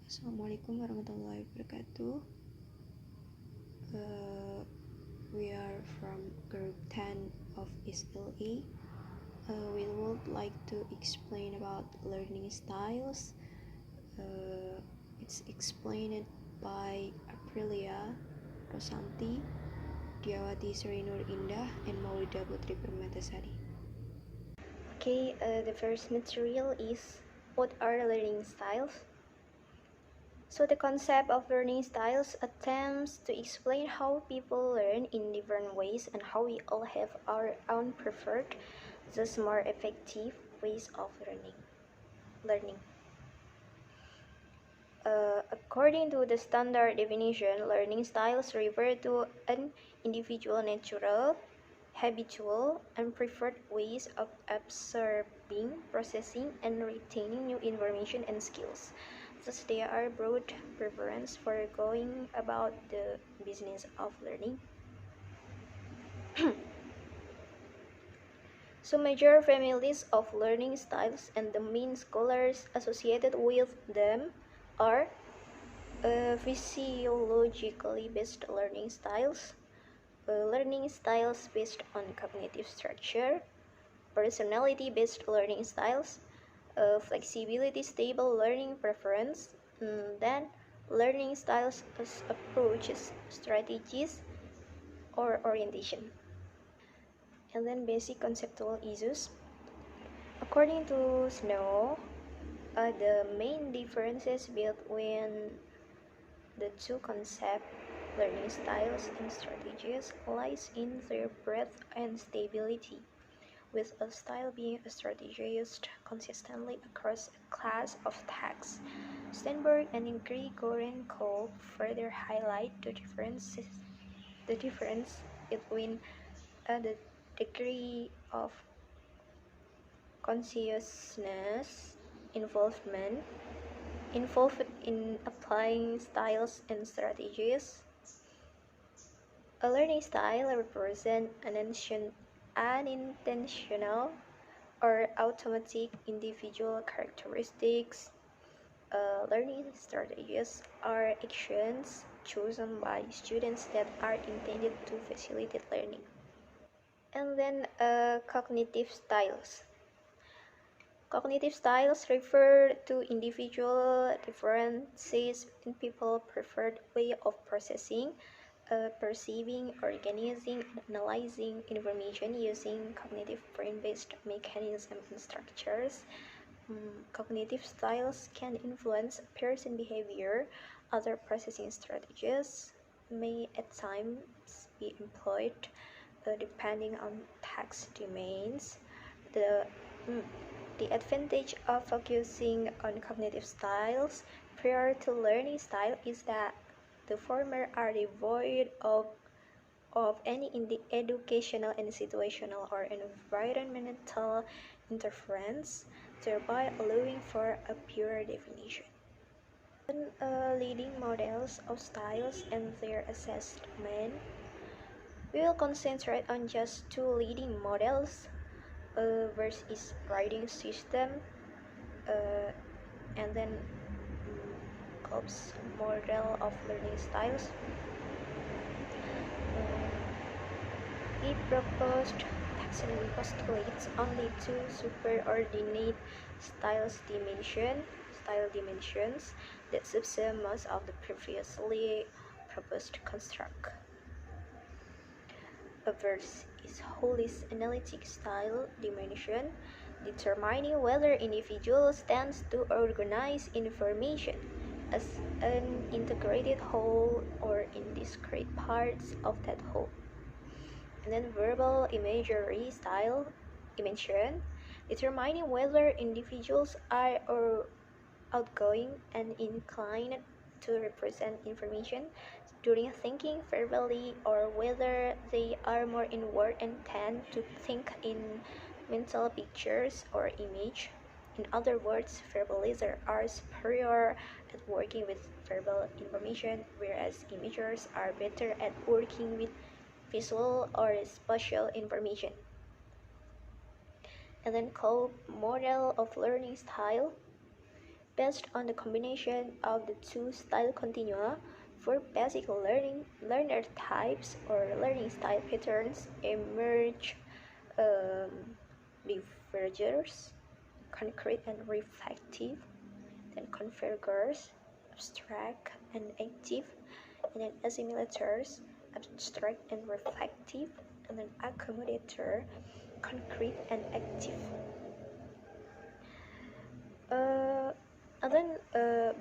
Assalamualaikum warahmatullahi wabarakatuh. We are from group 10 of SLE. We would like to explain about learning styles. It's explained by Aprilia Rosanti, Diawati Sri Nur Indah, and Maulida Putri P. Okay, the first material is what are learning styles? So the concept of learning styles attempts to explain how people learn in different ways and how we all have our own preferred, thus more effective ways of learning. According to the standard definition, learning styles refer to an individual natural, habitual, and preferred ways of absorbing, processing, and retaining new information and skills. Thus, there are broad preference for going about the business of learning. So, major families of learning styles and the main scholars associated with them are physiologically based learning styles based on cognitive structure, personality-based learning styles, flexibility stable learning preference, then learning styles as approaches, strategies, or orientation. And then basic conceptual issues. According to Snow, the main differences between the two concepts, learning styles and strategies, lies in their breadth and stability, with a style being strategized consistently across a class of texts. Sternberg and Grigorenko further highlight the difference between the degree of consciousness involved in applying styles and strategies. A learning style represents unintentional or automatic individual characteristics. Learning strategies are actions chosen by students that are intended to facilitate learning. And then cognitive styles. Cognitive styles refer to individual differences in people's preferred way of processing, perceiving, organizing, and analyzing information using cognitive brain-based mechanisms and structures. Cognitive styles can influence person behavior. Other processing strategies may at times be employed depending on task domains. The the advantage of focusing on cognitive styles prior to learning style is that the former are devoid of any educational and situational or environmental interference, thereby allowing for a pure definition. And leading models of styles and their assessment. We will concentrate on just two leading models. First is writing system, and then Cobb's model of learning styles. He proposed taxonomy postulates only two superordinate style dimensions that subsume most of the previously proposed construct. A verse is Holly's analytic style dimension, determining whether individuals tend to organize information as an integrated whole or in discrete parts of that whole. And then verbal imagery style dimension, determining whether individuals are or outgoing and inclined to represent information during thinking verbally, or whether they are more inward and tend to think in mental pictures or image. In other words, verbalizers are superior at working with verbal information, whereas imagers are better at working with visual or spatial information. And then called model of learning style. based on the combination of the two style continua. For basic learner types or learning style patterns emerge um, divergers, concrete and reflective, then convergers, abstract and active, and then assimilators, abstract and reflective, and then accommodator, concrete and active. Uh, and then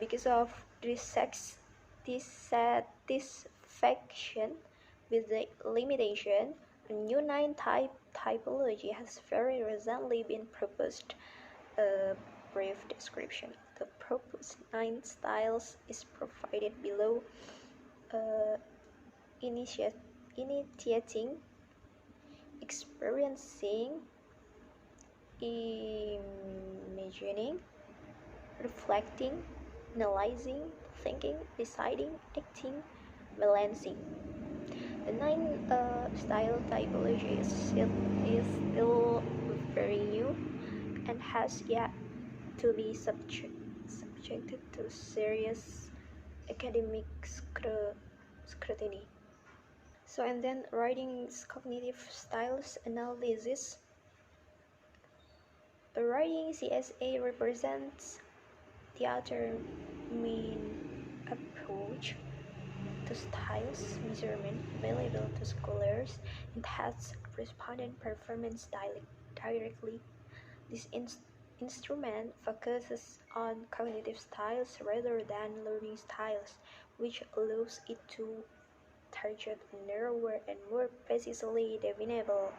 because of dissatisfaction with the limitation, a new nine typology has very recently been proposed. A brief description of the proposed nine styles is provided below. Uh, Initiating, experiencing, imagining, reflecting, analyzing, thinking, deciding, acting, balancing. The nine style typology is still very new and has yet to be subjected to serious academic scrutiny. So, and then writing's cognitive styles analysis. A writing CSA represents the other main approach to styles measurement available to scholars and has respondent performance directly. This instrument focuses on cognitive styles rather than learning styles, which allows it to target a narrower and more precisely definable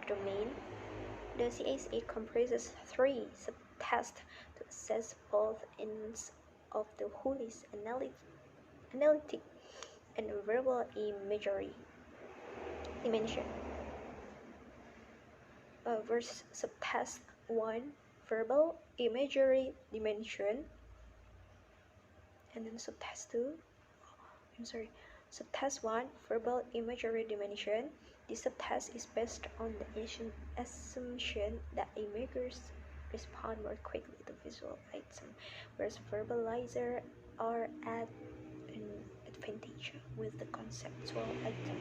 domain. The CSA comprises three subtests to assess both ends of the holistic analytic and verbal imagery dimension. Verse subtask 1, verbal imagery dimension, and then subtask 1, verbal imagery dimension. This subtask is based on the assumption that images respond more quickly to visual items, whereas verbalizers are at an advantage with the conceptual item.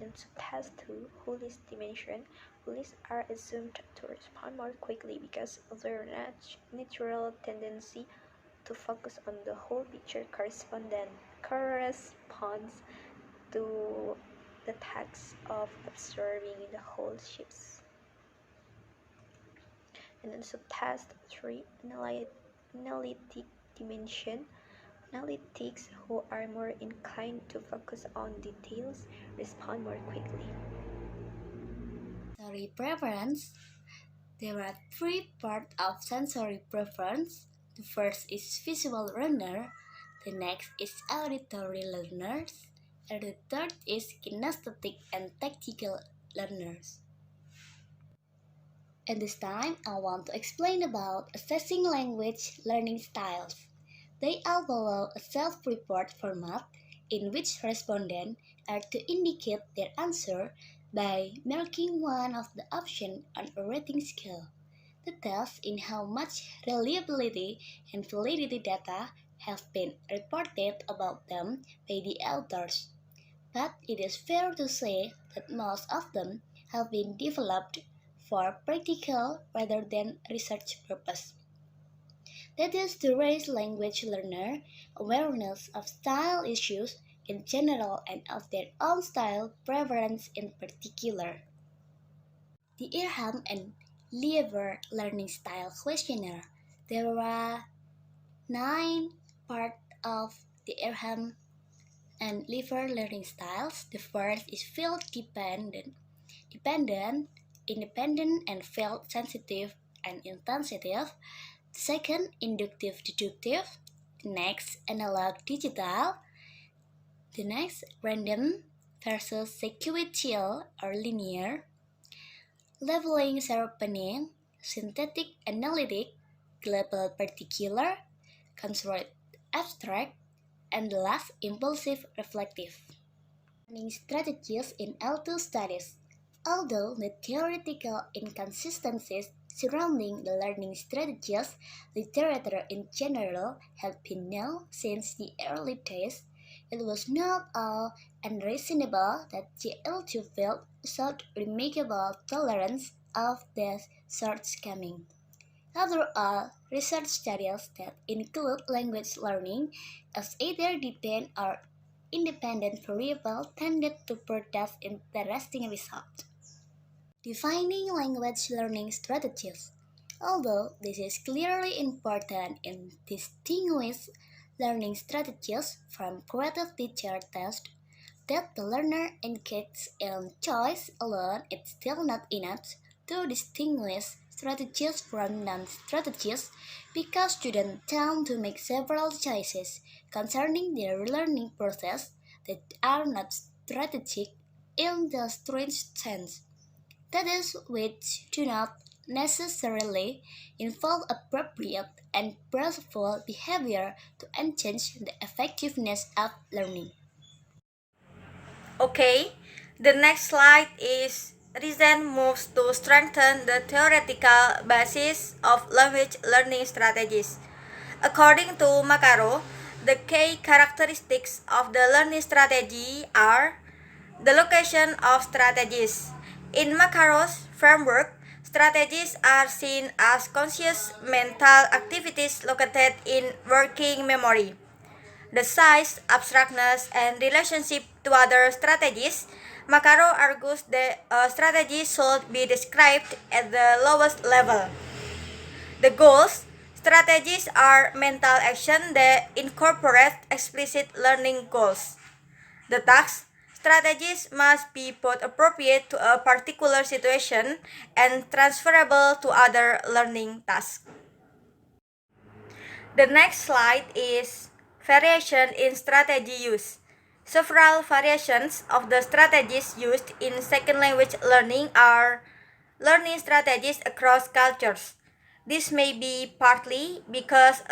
Then subtask 2, holistic dimension. Holists are assumed to respond more quickly because of their natural tendency to focus on the whole picture corresponds to the task of observing the whole shapes. And then subtask 3, analytic dimension. Analytics who are more inclined to focus on details respond more quickly. Sensory preference. There are three parts of sensory preference. The first is visual learner, the next is auditory learners, and the third is kinesthetic and tactical learners. And this time, I want to explain about assessing language learning styles. They all follow a self-report format in which respondents are to indicate their answer by marking one of the options on a rating scale. The test in how much reliability and validity data have been reported about them by the authors. But it is fair to say that most of them have been developed for practical rather than research purpose. That is to raise language learner awareness of style issues in general and of their own style preference in particular. The Irham and Lever Learning Style Questionnaire. There are 9 parts of the Irham and Lever learning styles. The first is field dependent, independent and field sensitive and insensitive. The second, inductive deductive. The next, analog digital. The next, random versus sequential or linear. Leveling sharpening, synthetic analytic, global particular, construct abstract, and the last, impulsive reflective. Learning strategies in L2 studies. Although the theoretical inconsistencies surrounding the learning strategies literature in general had been known since the early days. It was not unreasonable that GL2 field showed remarkable tolerance of their shortcomings. After all, research studies that include language learning as either dependent or independent variable tended to produce interesting results. Defining language learning strategies. Although this is clearly important in distinguish learning strategies from creative teacher tasks, that the learner engages in choice alone is still not enough to distinguish strategies from non-strategies because students tend to make several choices concerning their learning process that are not strategic in the strict sense. That is, which do not necessarily involve appropriate and purposeful behavior to enhance the effectiveness of learning. Okay, the next slide is recent moves to strengthen the theoretical basis of language learning strategies. According to Macaro, the key characteristics of the learning strategy are the location of strategies. In Macaro's framework, strategies are seen as conscious mental activities located in working memory. The size, abstractness, and relationship to other strategies, Macaro argues that a strategy should be described at the lowest level. The goals, strategies are mental action that incorporate explicit learning goals. The tasks, strategies must be both appropriate to a particular situation and transferable to other learning tasks. The next slide is variation in strategy use. Several variations of the strategies used in second language learning are learning strategies across cultures. This may be partly because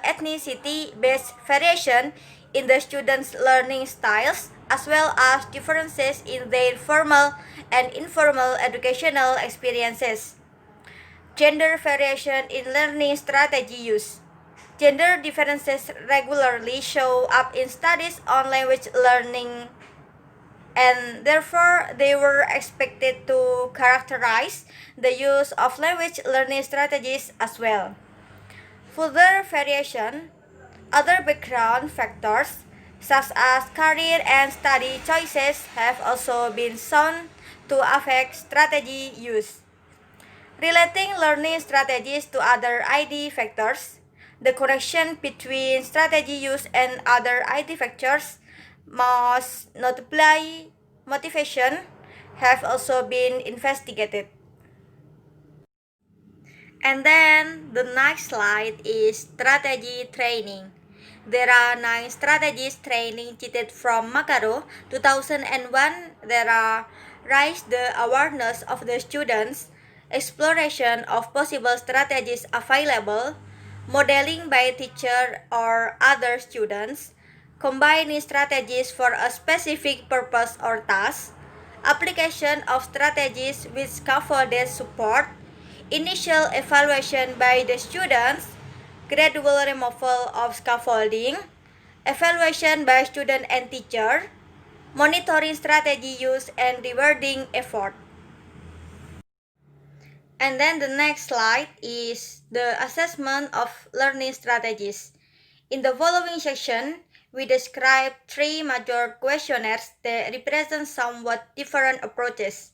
ethnicity-based variation in the students' learning styles as well as differences in their formal and informal educational experiences. Gender variation in learning strategy use. Gender differences regularly show up in studies on language learning, and therefore they were expected to characterize the use of language learning strategies as well. Further variation, other background factors such as career and study choices have also been shown to affect strategy use. Relating learning strategies to other ID factors, the connection between strategy use and other ID factors, most notably motivation, have also been investigated. And then the next slide is strategy training. There are 9 strategies training cited from Macaro 2001. There are raise the awareness of the students, exploration of possible strategies available, modeling by teacher or other students, combining strategies for a specific purpose or task, application of strategies with scaffolded support, initial evaluation by the students, gradual removal of scaffolding, evaluation by student and teacher, monitoring strategy use and rewarding effort. And then the next slide is the assessment of learning strategies. In the following section, we describe 3 major questionnaires that represent somewhat different approaches.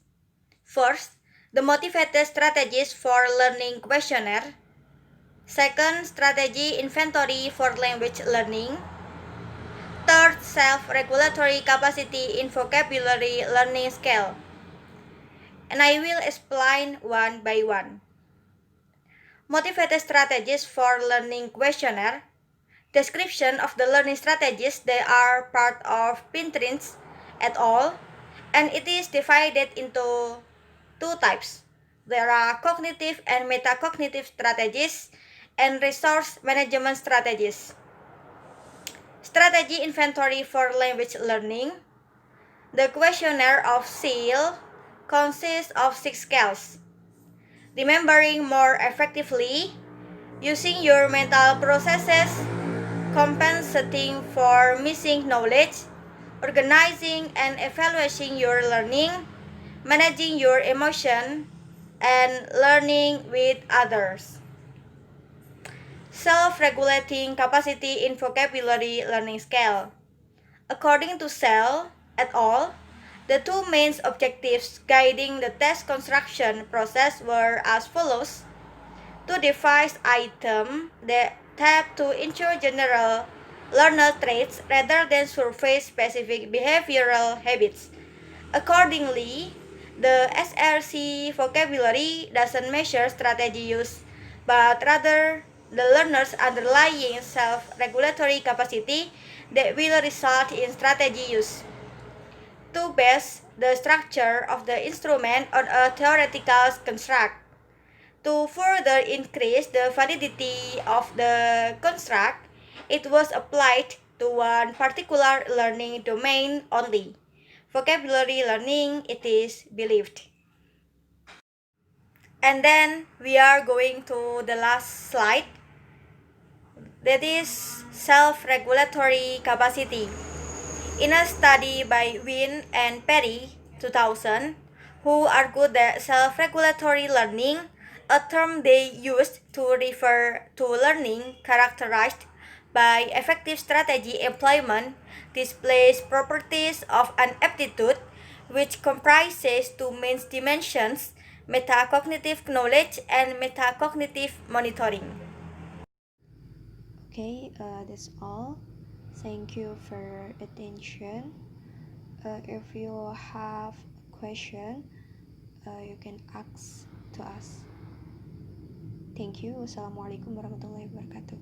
First, the motivated strategies for learning questionnaire. Second, strategy inventory for language learning. Third, self-regulatory capacity in vocabulary learning scale. And I will explain one by one. Motivated strategies for learning questionnaire. Description of the learning strategies that are part of Pinterest et al. And it is divided into 2 types. There are cognitive and metacognitive strategies and resource management strategies. Strategy inventory for language learning. The questionnaire of SEAL consists of 6 scales. remembering more effectively, using your mental processes, compensating for missing knowledge, organizing and evaluating your learning, managing your emotion, and learning with others. Self-regulating capacity in vocabulary learning scale. According to Sell et al., the two main objectives guiding the test construction process were as follows: to devise items that tap to ensure general learner traits rather than surface-specific behavioral habits. Accordingly, the SRC vocabulary doesn't measure strategy use, but rather the learner's underlying self-regulatory capacity that will result in strategy use. To base the structure of the instrument on a theoretical construct. To further increase the validity of the construct, it was applied to one particular learning domain only. Vocabulary learning, it is believed. And then we are going to the last slide, that is self-regulatory capacity. In a study by Wynne and Perry, 2000, who argued that self-regulatory learning, a term they used to refer to learning characterized by effective strategy employment, displays properties of an aptitude which comprises two main dimensions: metacognitive knowledge and metacognitive monitoring. Okay, that's all. Thank you for your attention. If you have a question, you can ask to us. Thank you. Wassalamualaikum warahmatullahi wabarakatuh.